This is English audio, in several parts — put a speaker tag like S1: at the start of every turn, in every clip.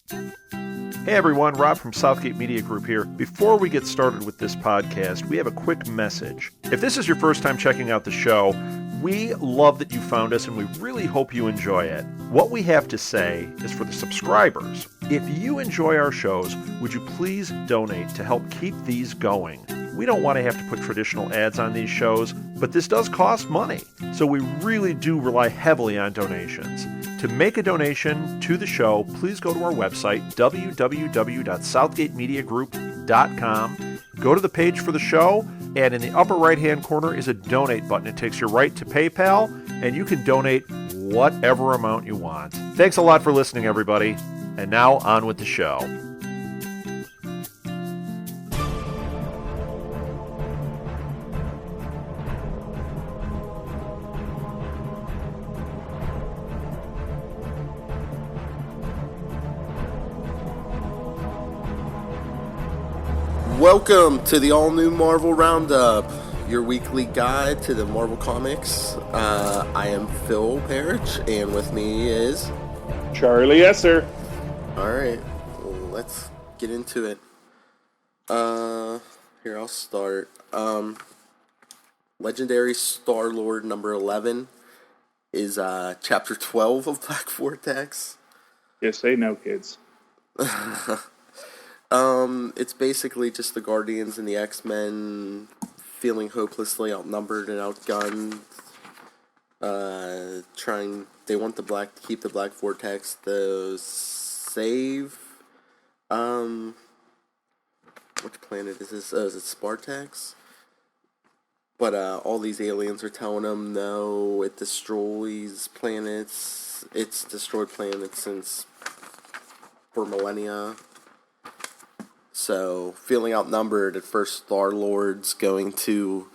S1: Hey everyone, Rob from Southgate Media Group here. Before we get started with this podcast, we have a quick message. If this is your first time checking out the show, we love that you found us and we really hope you enjoy it. What we have to say is for the subscribers. If you enjoy our shows, would you please donate to help keep these going? We don't want to have to put traditional ads on these shows, but this does cost money. So we really do rely heavily on donations. To make a donation to the show, please go to our website, www.southgatemediagroup.com. Go to the page for the show, and in the upper right-hand corner is a donate button. It takes you right to PayPal, and you can donate whatever amount you want. Thanks a lot for listening, everybody. And now, on with the show.
S2: Welcome to the All New Marvel Roundup, your weekly guide to the Marvel Comics. I am Phil Parrish, and with me is...
S3: Charlie Esser.
S2: Alright, well, let's get into it. Here, I'll start. Legendary Star-Lord number 11 is chapter 12 of Black Vortex.
S3: Yes, they know, kids.
S2: It's basically just the Guardians and the X-Men feeling hopelessly outnumbered and outgunned. They want to keep the Black Vortex to save, which planet is this? Oh, is it Spartax? But, all these aliens are telling them, no, it destroys planets. It's destroyed planets for millennia. So, feeling outnumbered, at first Star-Lord's going to,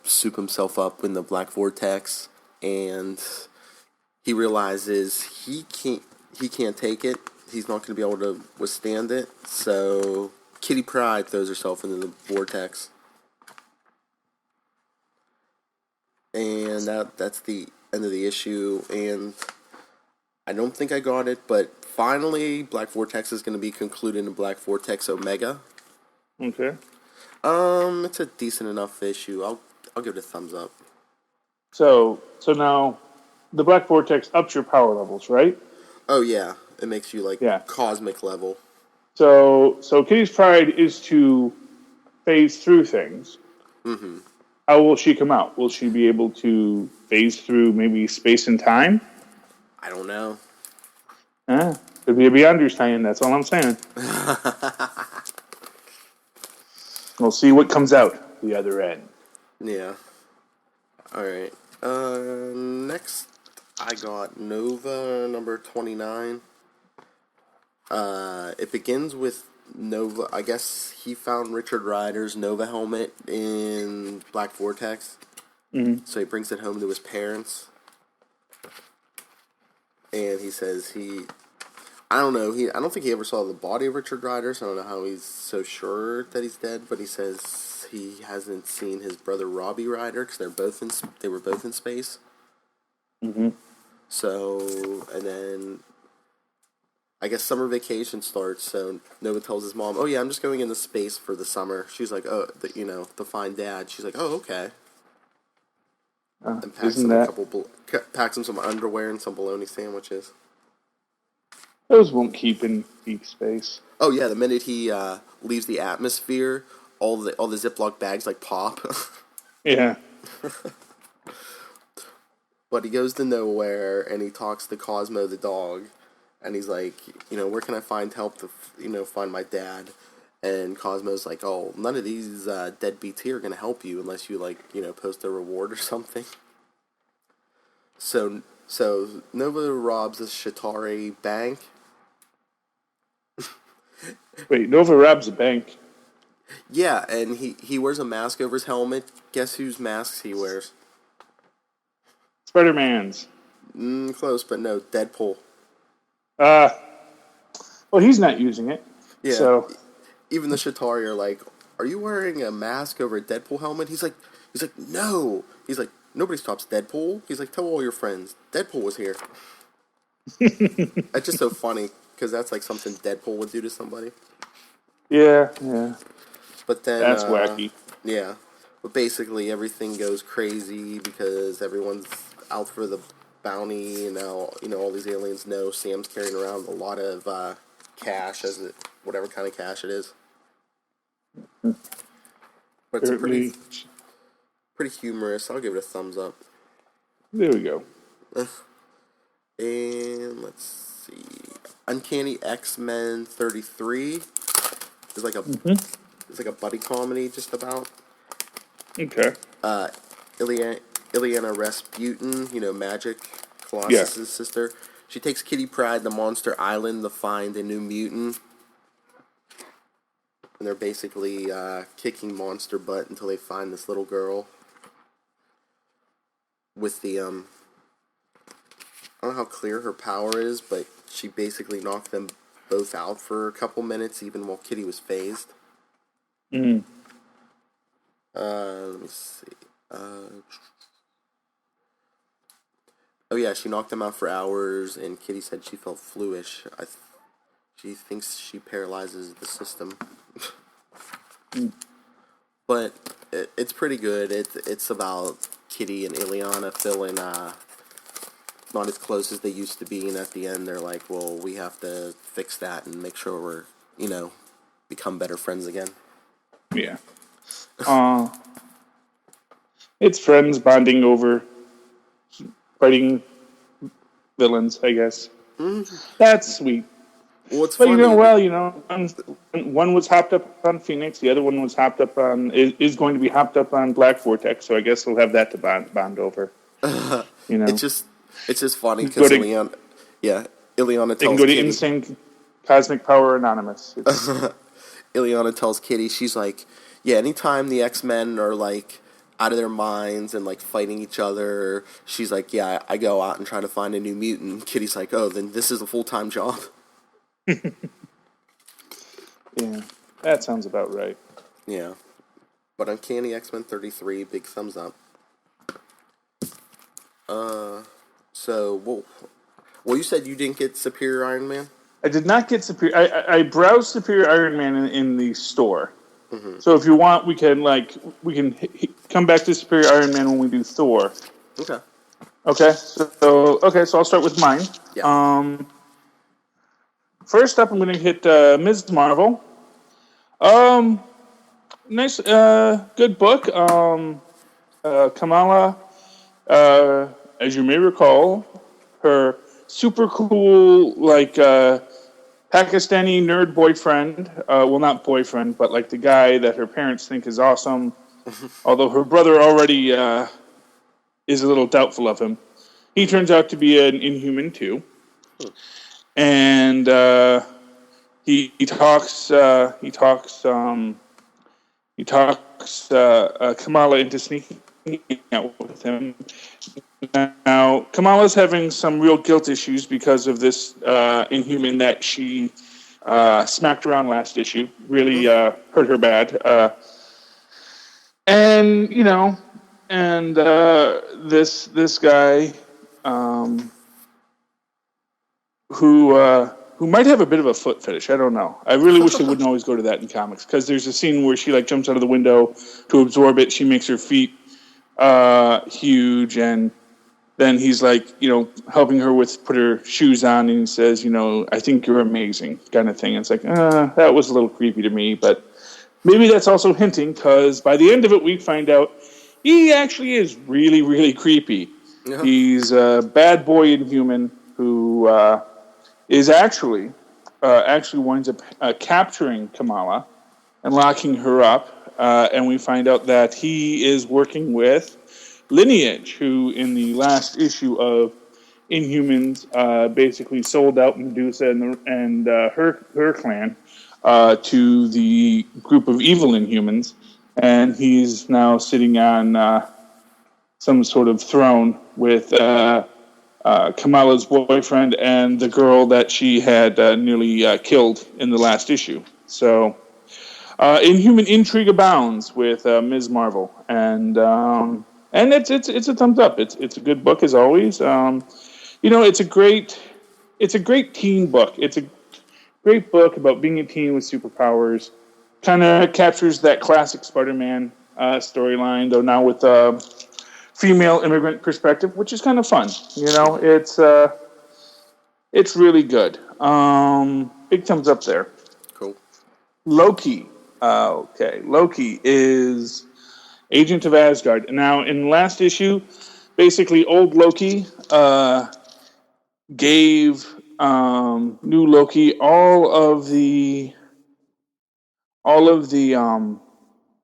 S2: soup himself up in the Black Vortex, and he realizes he can't take it. He's not going to be able to withstand it. So, Kitty Pryde throws herself into the vortex. And that's the end of the issue, and I don't think I got it, but finally, Black Vortex is going to be concluded in Black Vortex Omega.
S3: Okay.
S2: It's a decent enough issue. I'll give it a thumbs up.
S3: So now, the Black Vortex ups your power levels, right?
S2: Oh yeah, it makes you cosmic level.
S3: So Kitty's Pride is to phase through things.
S2: Mm-hmm.
S3: How will she come out? Will she be able to phase through maybe space and time?
S2: I don't know.
S3: Could be a Beyonderstein, that's all I'm saying. We'll see what comes out the other end.
S2: Yeah. Alright. Next, I got Nova number 29. It begins with Nova. I guess he found Richard Rider's Nova helmet in Black Vortex.
S3: Mm-hmm.
S2: So he brings it home to his parents. And he says I don't know, I don't think he ever saw the body of Richard Rider, so I don't know how he's so sure that he's dead, but he says he hasn't seen his brother Robbie Rider, because they were both in space.
S3: Mm-hmm.
S2: So, and then, I guess summer vacation starts, so Nova tells his mom, oh yeah, I'm just going into space for the summer. She's like, to find Dad. She's like, oh, okay. And packs him some underwear and some bologna sandwiches.
S3: Those won't keep in deep space.
S2: Oh yeah, the minute he leaves the atmosphere, all the Ziploc bags pop.
S3: Yeah.
S2: But he goes to nowhere and he talks to Cosmo the dog, and he's like, where can I find help to find my dad? And Cosmo's like, oh, none of these deadbeats here are gonna help you unless you post a reward or something. So Nova robs a Shatari bank.
S3: Wait, Nova robs a bank?
S2: Yeah, and he wears a mask over his helmet. Guess whose masks he wears?
S3: Spider-Man's.
S2: Close, but no, Deadpool.
S3: Well, he's not using it.
S2: Yeah.
S3: So
S2: even the Shatari are like, are you wearing a mask over a Deadpool helmet? He's like, no. He's like, nobody stops Deadpool. He's like, tell all your friends, Deadpool was here. That's just so funny, because that's like something Deadpool would do to somebody.
S3: Yeah.
S2: But then
S3: That's wacky.
S2: Yeah, but basically everything goes crazy because everyone's out for the bounty, and now all these aliens know Sam's carrying around a lot of cash, whatever kind of cash it is. But it's
S3: Apparently,
S2: pretty humorous. I'll give it a thumbs up.
S3: there we go.
S2: And let's see, Uncanny X-Men 33 is like a it's like a buddy comedy just about.
S3: Okay.
S2: Ileana Rasputin, Magic,
S3: Yeah.
S2: Colossus's sister. She takes Kitty Pryde to Monster Island to find a new mutant. And they're basically kicking monster butt until they find this little girl with the, I don't know how clear her power is, but she basically knocked them both out for a couple minutes, even while Kitty was phased.
S3: Mm.
S2: Let me see. Oh yeah, she knocked them out for hours, and Kitty said she felt fluish. She thinks she paralyzes the system. But it's pretty good. It's about Kitty and Ileana feeling not as close as they used to be, and at the end they're like, well, we have to fix that and make sure we're, become better friends again.
S3: Yeah. It's friends bonding over fighting villains, I guess. That's sweet.
S2: Well, it's
S3: But
S2: funny.
S3: one was hopped up on Phoenix, the other one was hopped up on is going to be hopped up on Black Vortex, so I guess we'll have that to bond over.
S2: It's just funny
S3: Go
S2: because
S3: to-
S2: Ileana
S3: They can
S2: tells
S3: go to
S2: Kitty.
S3: Insane Cosmic Power Anonymous.
S2: Ileana tells Kitty, she's like, yeah, anytime the X-Men are like out of their minds and like fighting each other, she's like, yeah, I go out and try to find a new mutant. Kitty's like, oh, then this is a full-time job.
S3: Yeah, that sounds about right.
S2: Yeah. But Uncanny X-Men 33, big thumbs up. So, well, you said you didn't get Superior Iron Man?
S3: I did not get Superior. I browsed Superior Iron Man in the store. So if you want, we can come back to Superior Iron Man when we do Thor.
S2: Okay.
S3: Okay. So I'll start with mine.
S2: Yeah.
S3: First up, I'm going to hit Ms. Marvel. Nice, good book. Kamala, as you may recall, her super cool, Pakistani nerd boyfriend. Well, not boyfriend, but like the guy that her parents think is awesome. Although her brother already is a little doubtful of him. He turns out to be an Inhuman too. And he talks Kamala into sneaking out with him. Now, Kamala's having some real guilt issues because of this Inhuman that she smacked around last issue. Really hurt her bad. This guy who might have a bit of a foot fetish. I don't know. I really wish they wouldn't always go to that in comics, because there's a scene where she jumps out of the window to absorb it. She makes her feet huge, and then he's helping her put her shoes on, and he says, I think you're amazing, kind of thing. And it's like, that was a little creepy to me, but maybe that's also hinting, because by the end of it, we find out he actually is really, really creepy. Yeah. He's a bad boy Inhuman who is actually winds up capturing Kamala and locking her up, and we find out that he is working with Lineage, who in the last issue of Inhumans basically sold out Medusa and her clan to the group of evil Inhumans, and he's now sitting on some sort of throne with Kamala's boyfriend and the girl that she had nearly killed in the last issue. So, Inhuman intrigue abounds with Ms. Marvel, and it's a thumbs up. It's a good book as always. It's a great teen book. Great book about being a teen with superpowers. Kind of captures that classic Spider-Man storyline, though now with a female immigrant perspective, which is kind of fun. It's really good. Big thumbs up there.
S2: Cool.
S3: Loki. Okay, Loki is Agent of Asgard. Now, in the last issue, basically, old Loki gave new Loki all of the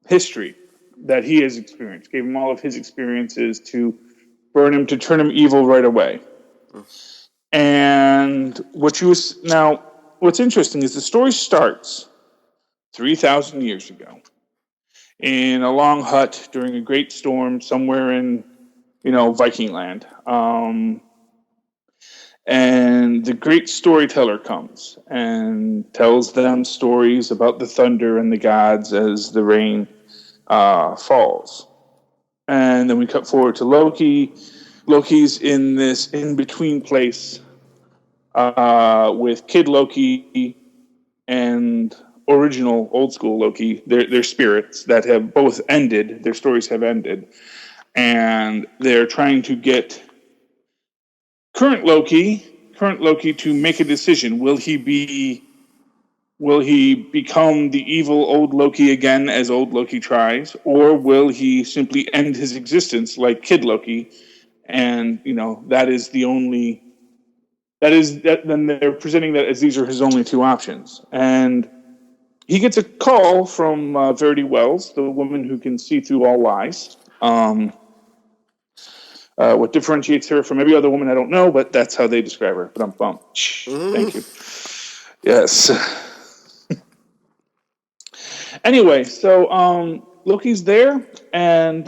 S3: history that he has experienced. Gave him all of his experiences to burn him, to turn him evil right away. And what's interesting is the story starts 3,000 years ago in a long hut during a great storm somewhere in, Viking land. And the great storyteller comes and tells them stories about the thunder and the gods as the rain falls. And then we cut forward to Loki. Loki's in this in-between place with Kid Loki and original old-school Loki. They're spirits that have both ended. Their stories have ended. And they're trying to get current Loki to make a decision. Will he become the evil old Loki again as old Loki tries, or will he simply end his existence like Kid Loki? And then they're presenting that as these are his only two options. And he gets a call from Verity Wells, the woman who can see through all lies. What differentiates her from every other woman, I don't know, but that's how they describe her. Thank you. Yes. Anyway, so Loki's there, and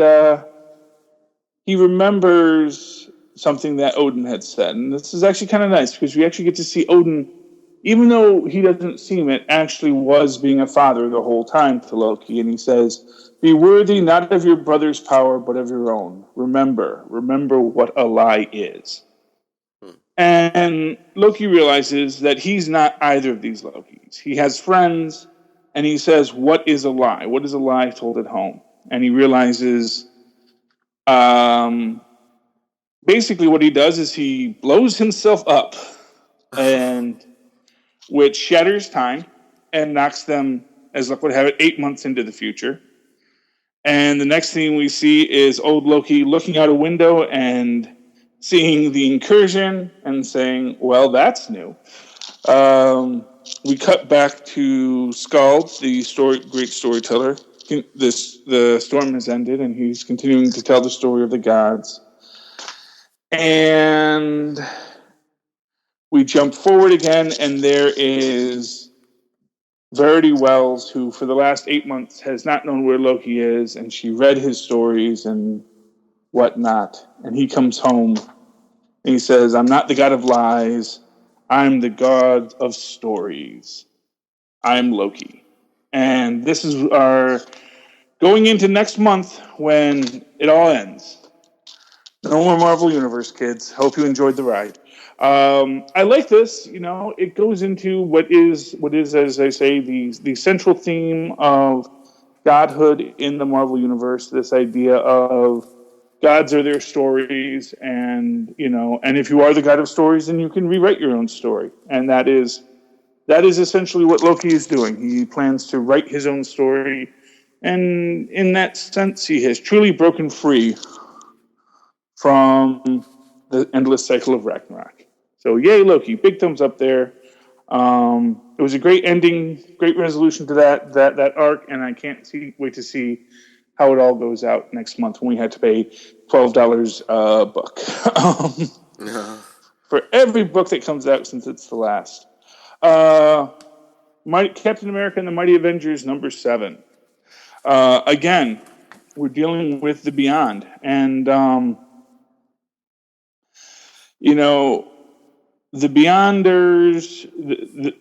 S3: he remembers something that Odin had said. And this is actually kind of nice, because we actually get to see Odin, even though he doesn't seem it, actually was being a father the whole time to Loki. And he says, "Be worthy not of your brother's power, but of your own. Remember what a lie is." And Loki realizes that he's not either of these Lokis. He has friends, and he says, "What is a lie? What is a lie told at home?" And he realizes, basically what he does is he blows himself up, and which shatters time and knocks them, as luck would have it, 8 months into the future. And the next thing we see is old Loki looking out a window and seeing the incursion and saying, "Well, that's new." We cut back to Skald, the great storyteller. The storm has ended, and he's continuing to tell the story of the gods. And we jump forward again, and there is Verity Wells, who for the last 8 months has not known where Loki is, and she read his stories and whatnot. And he comes home, and he says, "I'm not the god of lies. I'm the god of stories. I'm Loki." And this is our going into next month when it all ends. No more Marvel Universe, kids. Hope you enjoyed the ride. I like this. It goes into what is, as I say, the central theme of godhood in the Marvel Universe. This idea of gods are their stories, and if you are the god of stories, then you can rewrite your own story, and that is essentially what Loki is doing. He plans to write his own story, and in that sense, he has truly broken free from the endless cycle of Ragnarok. So yay, Loki. Big thumbs up there. It was a great ending, great resolution to that arc, and I can't wait to see how it all goes out next month when we had to pay $12 a book for every book that comes out since it's the last. Captain America and the Mighty Avengers #7. Again, we're dealing with the Beyond, and the Beyonders,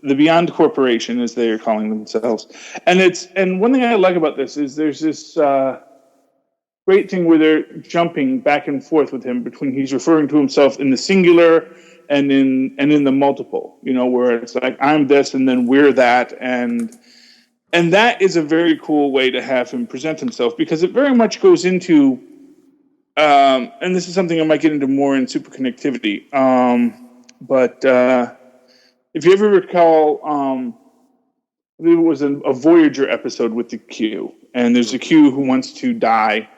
S3: the Beyond Corporation, as they are calling themselves, and one thing I like about this is there's this great thing where they're jumping back and forth with him between he's referring to himself in the singular and in the multiple, where it's like I'm this and then we're that, and that is a very cool way to have him present himself, because it very much goes into, and this is something I might get into more in super connectivity. But if you ever recall, I believe it was a Voyager episode with the Q, and there's a Q who wants to die,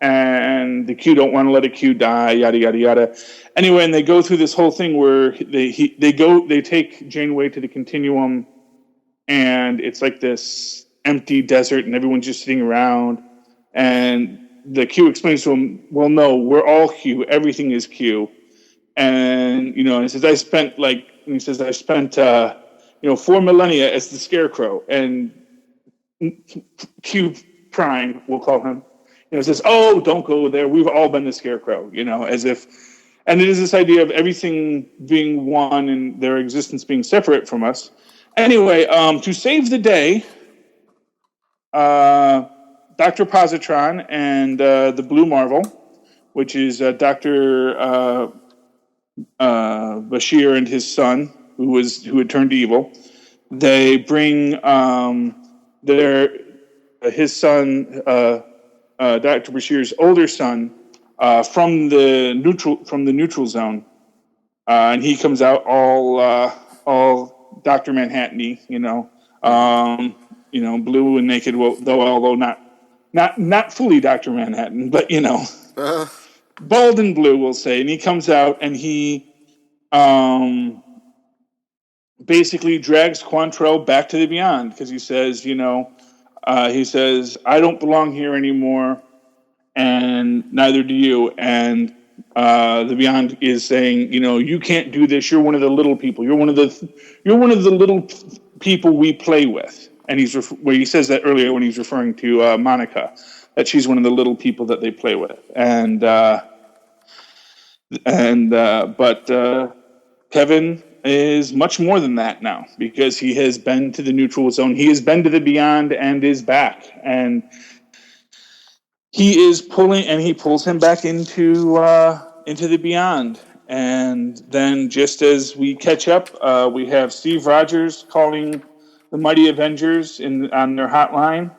S3: and the Q don't want to let a Q die, yada yada yada. Anyway, and they go through this whole thing where they take Janeway to the continuum, and it's like this empty desert, and everyone's just sitting around, and the Q explains to him, well, no, we're all Q, everything is Q. And he says, I spent 4 millennia as the Scarecrow, and Q Prime, we'll call him, says, oh, don't go there, we've all been the Scarecrow, as if, and it is this idea of everything being one and their existence being separate from us. Anyway, to save the day, Dr. Positron and the Blue Marvel, which is Dr. Bashir and his son, who had turned evil, they bring his son, Dr. Bashir's older son, from the neutral zone, and he comes out all Dr. Manhattan-y, blue and naked, although not fully Dr. Manhattan, but bald and blue, we'll say. And he comes out and he basically drags Quantrell back to the Beyond, because he says, I don't belong here anymore, and neither do you. And the Beyond is saying, you can't do this. You're one of the little people. You're one of the little people we play with. And he says that earlier when he's referring to Monica, that she's one of the little people that they play with. But Kevin is much more than that now, because he has been to the neutral zone. He has been to the Beyond and is back. And he pulls him back into the Beyond. And then just as we catch up, we have Steve Rogers calling the Mighty Avengers on their hotline,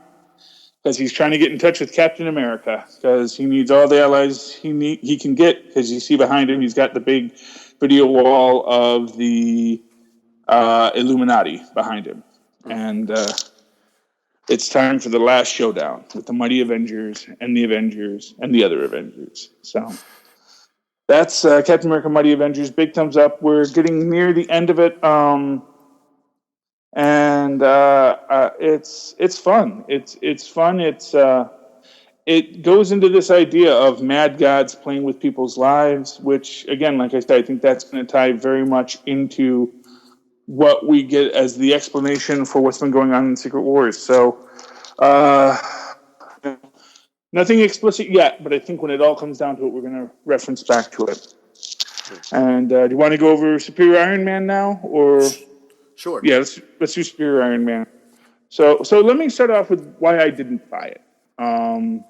S3: because he's trying to get in touch with Captain America, because he needs all the allies he can get, because you see behind him he's got the big video wall of the Illuminati behind him. And it's time for the last showdown with the Mighty Avengers and the Avengers and the other Avengers. So that's Captain America Mighty Avengers. Big thumbs up. We're getting near the end of it. And it's fun. It's fun. It goes into this idea of mad gods playing with people's lives, which, again, like I said, I think that's going to tie very much into what we get as the explanation for what's been going on in Secret Wars. So, nothing explicit yet, but I think when it all comes down to it, we're going to reference back to it. And do you want to go over Superior Iron Man now, or?
S2: Sure.
S3: Yeah, let's do Superior Iron Man. So let me start off with why I didn't buy it. When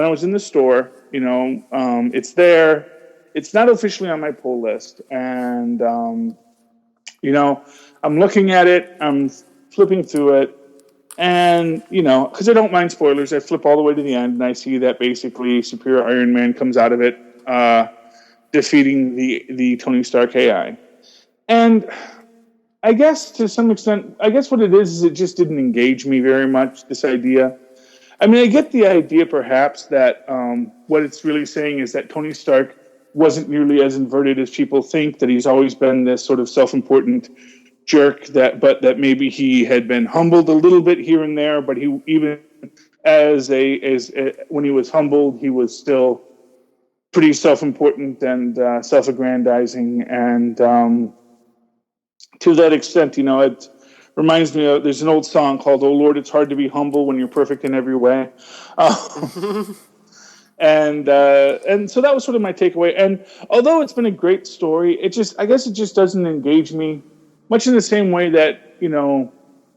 S3: I was in the store, it's there. It's not officially on my pull list, and I'm looking at it. I'm flipping through it, and because I don't mind spoilers, I flip all the way to the end, and I see that basically Superior Iron Man comes out of it, defeating the Tony Stark AI, and I guess to some extent, what it is it just didn't engage me very much, this idea. I mean, I get the idea perhaps that what it's really saying is that Tony Stark wasn't nearly as inverted as people think, that he's always been this sort of self-important jerk, but that maybe he had been humbled a little bit here and there, but he, even when he was humbled, he was still pretty self-important and self-aggrandizing, and to that extent, it reminds me of, there's an old song called "Oh Lord, It's Hard to Be Humble When You're Perfect in Every Way." And so that was sort of my takeaway. And although it's been a great story, I guess it just doesn't engage me much in the same way that,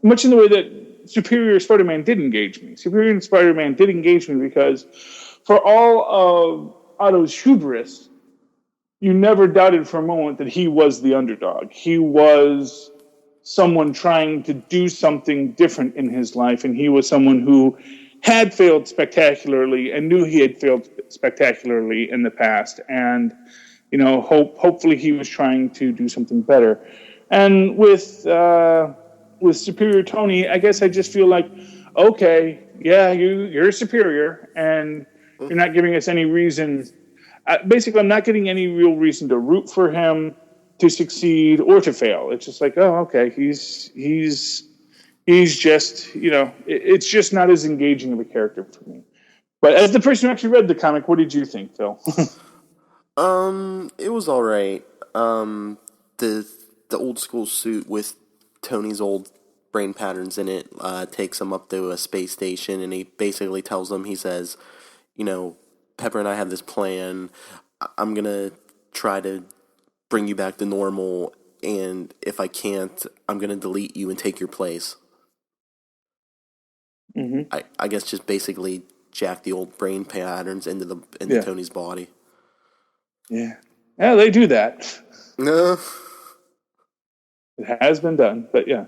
S3: much in the way that Superior Spider-Man did engage me. Superior Spider-Man did engage me because for all of Otto's hubris, you never doubted for a moment that he was the underdog. He was someone trying to do something different in his life, and he was someone who had failed spectacularly and knew he had failed spectacularly in the past, and hopefully he was trying to do something better. And with Superior Tony, I guess I just feel like, okay, yeah, you're superior, and you're not giving us any reason. Basically, I'm not getting any real reason to root for him to succeed or to fail. It's just like, oh, okay, he's just, it's just not as engaging of a character for me. But as the person who actually read the comic, what did you think, Phil?
S2: It was all right. The old school suit with Tony's old brain patterns in it takes him up to a space station, and he basically tells him, he says, Pepper and I have this plan. I'm gonna try to bring you back to normal, and if I can't, I'm gonna delete you and take your place.
S3: Mm-hmm.
S2: I guess just basically jack the old brain patterns into Tony's body.
S3: Yeah, they do that.
S2: No,
S3: it has been done, but yeah.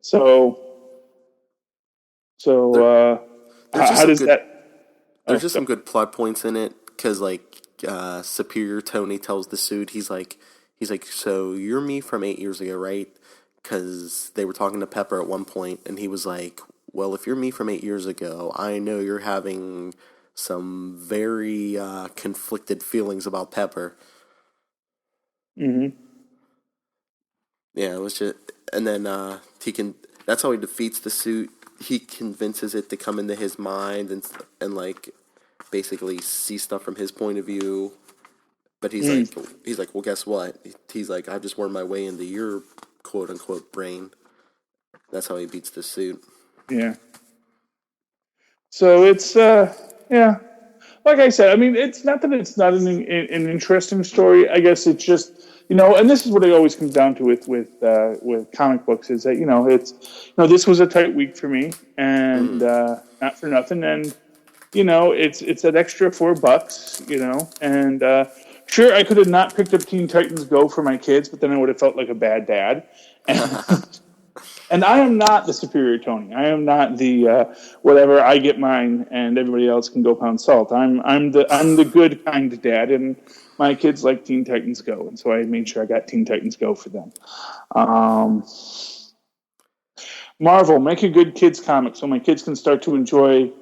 S3: So how does that?
S2: There's just some good plot points in it, because Superior Tony tells the suit, he's like, so you're me from 8 years ago, right? Because they were talking to Pepper at one point, and he was like, well, if you're me from 8 years ago, I know you're having some very conflicted feelings about Pepper.
S3: Mm-hmm.
S2: Yeah, it was just, and then that's how he defeats the suit. He convinces it to come into his mind and basically see stuff from his point of view. But he's like, well, guess what? He's like, I've just wormed my way into your quote unquote brain. That's how he beats the suit.
S3: Yeah. So it's yeah. Like I said, I mean, it's not that it's not an interesting story. I guess it's just, and this is what it always comes down to with comic books, is that it's this was a tight week for me, and not for nothing, and it's that extra $4, and sure, I could have not picked up Teen Titans Go for my kids, but then I would have felt like a bad dad. And I am not the superior Tony. I am not the whatever. I get mine, and everybody else can go pound salt. I'm the good kind dad, and my kids like Teen Titans Go, and so I made sure I got Teen Titans Go for them. Marvel, make a good kids comic so my kids can start to enjoy,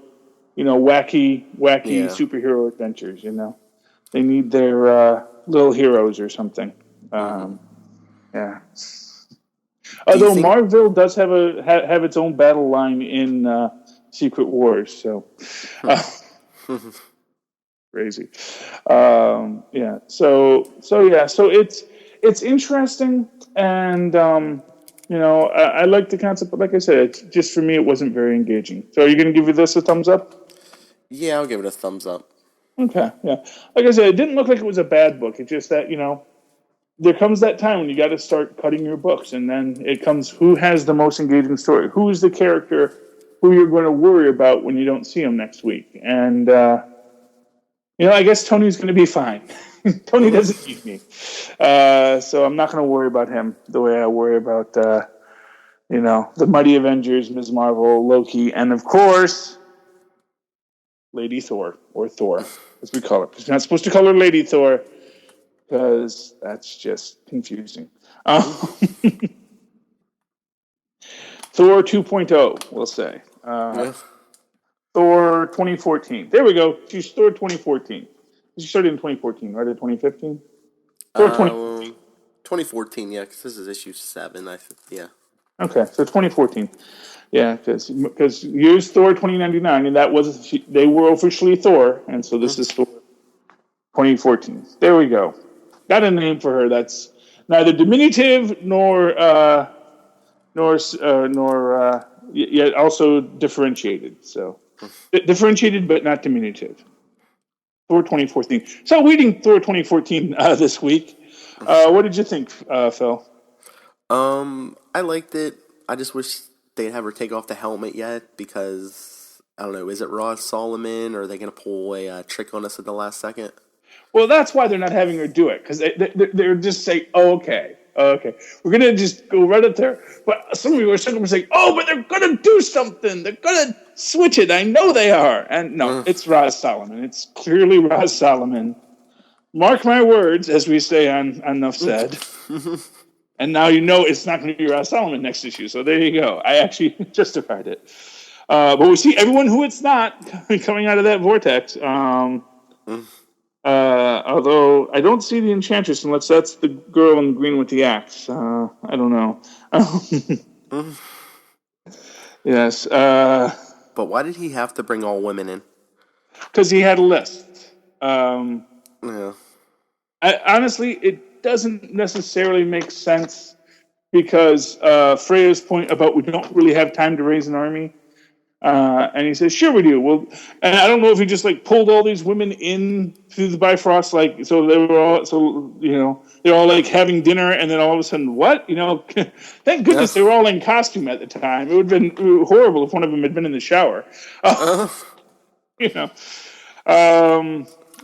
S3: wacky superhero adventures. They need their little heroes or something. Yeah. Although Marvel does have have its own battle line in Secret Wars, so crazy. Yeah. So it's interesting, and I like the concept, but like I said, just for me, it wasn't very engaging. So are you going to give this a thumbs up?
S2: Yeah, I'll give it a thumbs up.
S3: Okay. Yeah. Like I said, it didn't look like it was a bad book. It's just that there comes that time when you got to start cutting your books, and then it comes, who has the most engaging story? Who is the character who you're going to worry about when you don't see him next week? And, I guess Tony's going to be fine. Tony doesn't need me. So I'm not going to worry about him the way I worry about, the Mighty Avengers, Ms. Marvel, Loki, and, of course, Lady Thor, or Thor, as we call her. Because you're not supposed to call her Lady Thor, because that's just confusing. Thor 2.0, we'll say. Thor 2014. There we go. She's Thor 2014. She started in 2014, right? Or 2015? Thor 2014.
S2: 2014, yeah, because this is issue 7. Yeah.
S3: Okay, so 2014. Yeah, because here's Thor 2099, and they were officially Thor, and so this is Thor 2014. There we go. Got a name for her that's neither diminutive nor yet also differentiated. So differentiated but not diminutive. Thor 2014. So reading Thor 2014 this week. What did you think, Phil?
S2: I liked it. I just wish they'd have her take off the helmet yet, because I don't know. Is it Ross Solomon, or are they gonna pull a trick on us at the last second?
S3: Well, that's why they're not having her do it, because they're just saying, oh, okay, we're going to just go right up there. But some people are saying, oh, but they're going to do something. They're going to switch it. I know they are. And no, it's Roz Solomon. It's clearly Roz Solomon. Mark my words, as we say on Enough Said. And now you know it's not going to be Roz Solomon next issue. So there you go. I actually justified it. But we see everyone who it's not coming out of that vortex. Although I don't see the Enchantress unless that's the girl in green with the axe. I don't know. Yes.
S2: But why did he have to bring all women in?
S3: Because he had a list.
S2: Yeah.
S3: Honestly, it doesn't necessarily make sense because Freya's point about we don't really have time to raise an army. And he says, "Sure we do." Well, and I don't know if he just like pulled all these women in through the Bifrost, like so they were all they're all like having dinner, and then all of a sudden, what? Thank goodness they were all in costume at the time. It would have been horrible if one of them had been in the shower.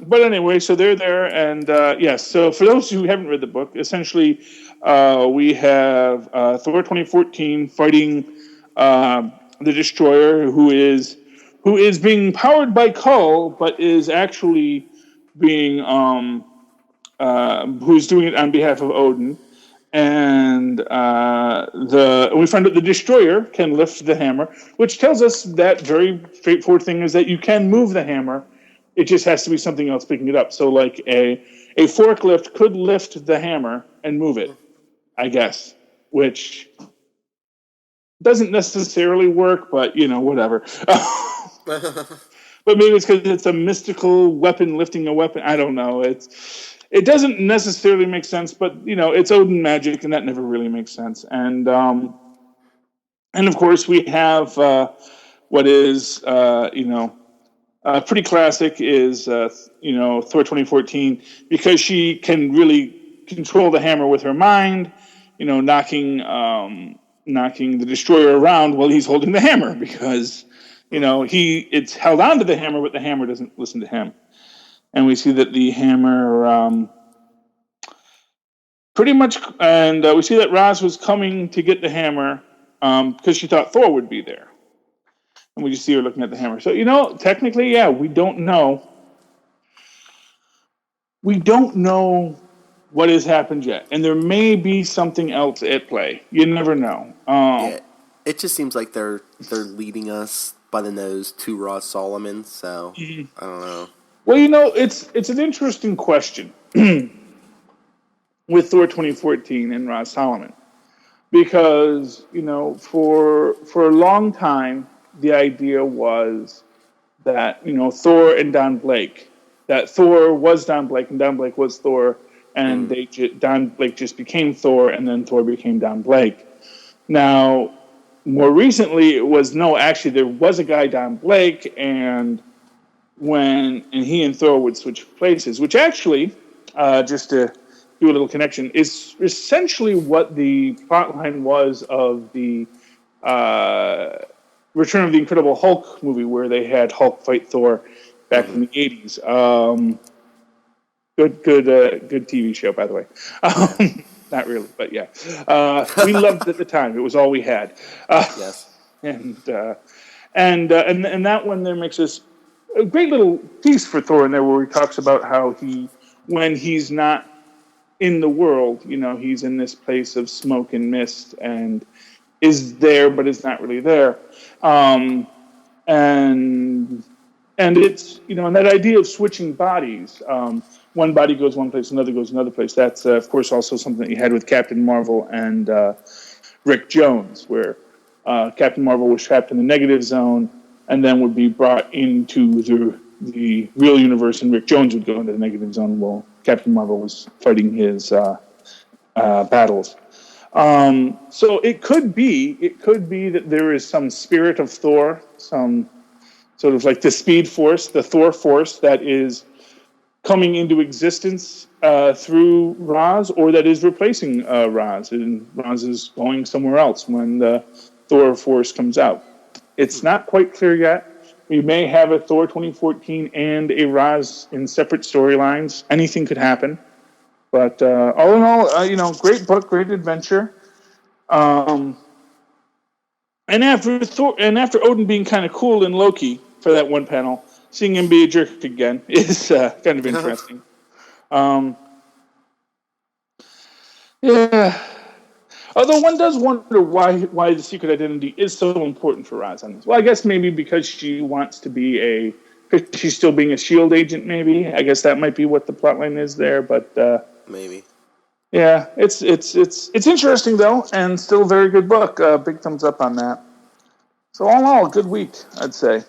S3: But anyway, so they're there, and yes. So for those who haven't read the book, essentially, we have Thor 2014 fighting. The Destroyer, who is being powered by Kull, but is actually being who's doing it on behalf of Odin, and we find out the Destroyer can lift the hammer, which tells us that very straightforward thing is that you can move the hammer. It just has to be something else picking it up. So, like a forklift could lift the hammer and move it, I guess, which doesn't necessarily work, but whatever. But maybe it's because it's a mystical weapon lifting a weapon. I don't know. It doesn't necessarily make sense, but it's Odin magic, and that never really makes sense. And of course we have what is pretty classic is Thor 2014, because she can really control the hammer with her mind. Knocking the Destroyer around while he's holding the hammer, because it's held onto the hammer, but the hammer doesn't listen to him. And we see that the hammer pretty much, and we see that Roz was coming to get the hammer because she thought Thor would be there. And we just see her looking at the hammer. So technically, yeah, we don't know. We don't know what has happened yet, and there may be something else at play. You never know.
S2: Yeah, it just seems like they're leading us by the nose to Roz Solomon. So I don't know.
S3: Well, it's an interesting question with Thor 2014 and Roz Solomon, because for a long time the idea was that Thor and Don Blake, that Thor was Don Blake and Don Blake was Thor. And Don Blake just became Thor, and then Thor became Don Blake. Now, more recently, it was actually there was a guy, Don Blake, and he and Thor would switch places, which actually, just to do a little connection, is essentially what the plotline was of the Return of the Incredible Hulk movie, where they had Hulk fight Thor back in the 80s. Good TV show, by the way. Not really, but yeah. We loved it at the time. It was all we had.
S2: Yes.
S3: And that one there makes us a great little piece for Thor in there, where he talks about how when he's not in the world, he's in this place of smoke and mist, and is there, but is not really there. And it's and that idea of switching bodies. One body goes one place, another goes another place. That's, of course, also something that you had with Captain Marvel and Rick Jones, where Captain Marvel was trapped in the negative zone and then would be brought into the real universe, and Rick Jones would go into the negative zone while Captain Marvel was fighting his battles. So it could be that there is some spirit of Thor, some sort of like the Speed Force, the Thor Force, that is coming into existence through Roz, or that is replacing Roz, and Roz is going somewhere else when the Thor Force comes out. It's not quite clear yet. We may have a Thor 2014 and a Roz in separate storylines. Anything could happen. But all in all, great book, great adventure. And after Odin being kind of cool in Loki for that one panel, seeing him be a jerk again is kind of interesting. Yeah. Although one does wonder why the secret identity is so important for Roz on this. Well, I guess maybe because she wants to be because she's still being a S.H.I.E.L.D. agent, maybe. I guess that might be what the plotline is there, but...
S2: maybe.
S3: Yeah, it's interesting, though, and still a very good book. Big thumbs up on that. So all in all, good week, I'd say.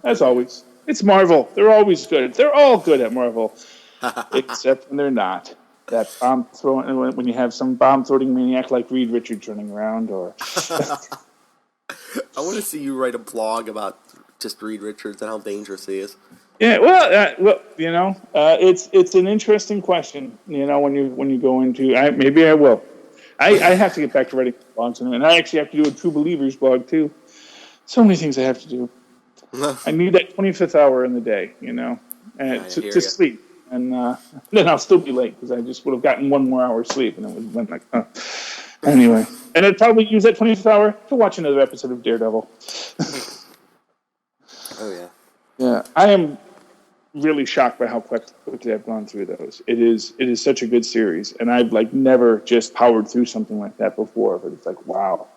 S3: As always. It's Marvel. They're always good. They're all good at Marvel, except when they're not. That bomb throwing, when you have some bomb-throwing maniac like Reed Richards running around, or...
S2: I want to see you write a blog about just Reed Richards and how dangerous he is.
S3: Yeah, well, it's an interesting question. When you go into, maybe I will. I have to get back to writing blogs, and I actually have to do a True Believers blog too. So many things I have to do. I need that 25th hour in the day, to sleep, and then I'll still be late because I just would have gotten one more hour of sleep, and it would have been like, anyway. And I'd probably use that 25th hour to watch another episode of Daredevil.
S2: Oh yeah.
S3: Yeah, I am really shocked by how quickly I've gone through those. It is such a good series, and I've never just powered through something like that before. But it's like, wow,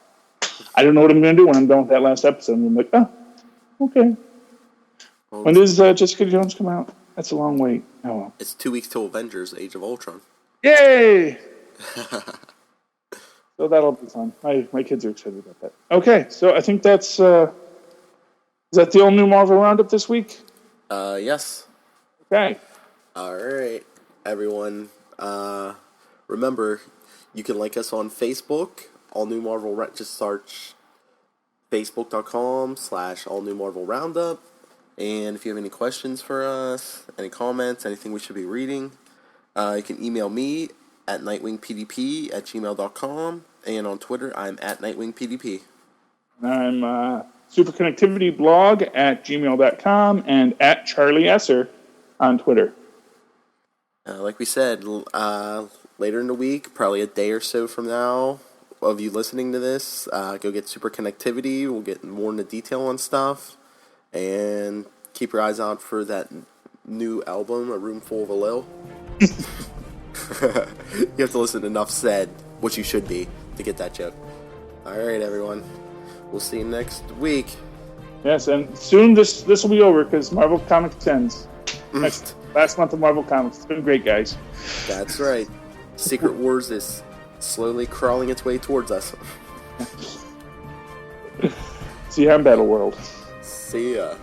S3: I don't know what I'm going to do when I'm done with that last episode. And I'm like, oh, okay. When does Jessica Jones come out? That's a long wait. Oh well.
S2: It's 2 weeks till Avengers: Age of Ultron.
S3: Yay! So that'll be fun. My kids are excited about that. Okay, so I think that's. Is that the All New Marvel Roundup this week?
S2: Yes.
S3: Okay.
S2: All right, everyone. Remember, you can like us on Facebook. All New Marvel. Just search facebook.com/All New Marvel Roundup. And if you have any questions for us, any comments, anything we should be reading, you can email me at nightwingpdp@gmail.com. And on Twitter, I'm at nightwingpdp.
S3: I'm superconnectivityblog at gmail.com and at Charlie Esser on Twitter.
S2: Like we said, later in the week, probably a day or so from now, of you listening to this, go get Super Connectivity. We'll get more into detail on stuff. And keep your eyes out for that new album, A Room Full of a Lil. You have to listen to Enough Said, which you should be, to get that joke. Alright, everyone. We'll see you next week.
S3: Yes, and soon this will be over because Marvel Comics ends. Last month of Marvel Comics. It's been great, guys.
S2: That's right. Secret Wars is slowly crawling its way towards us.
S3: See you on Battle World.
S2: See ya.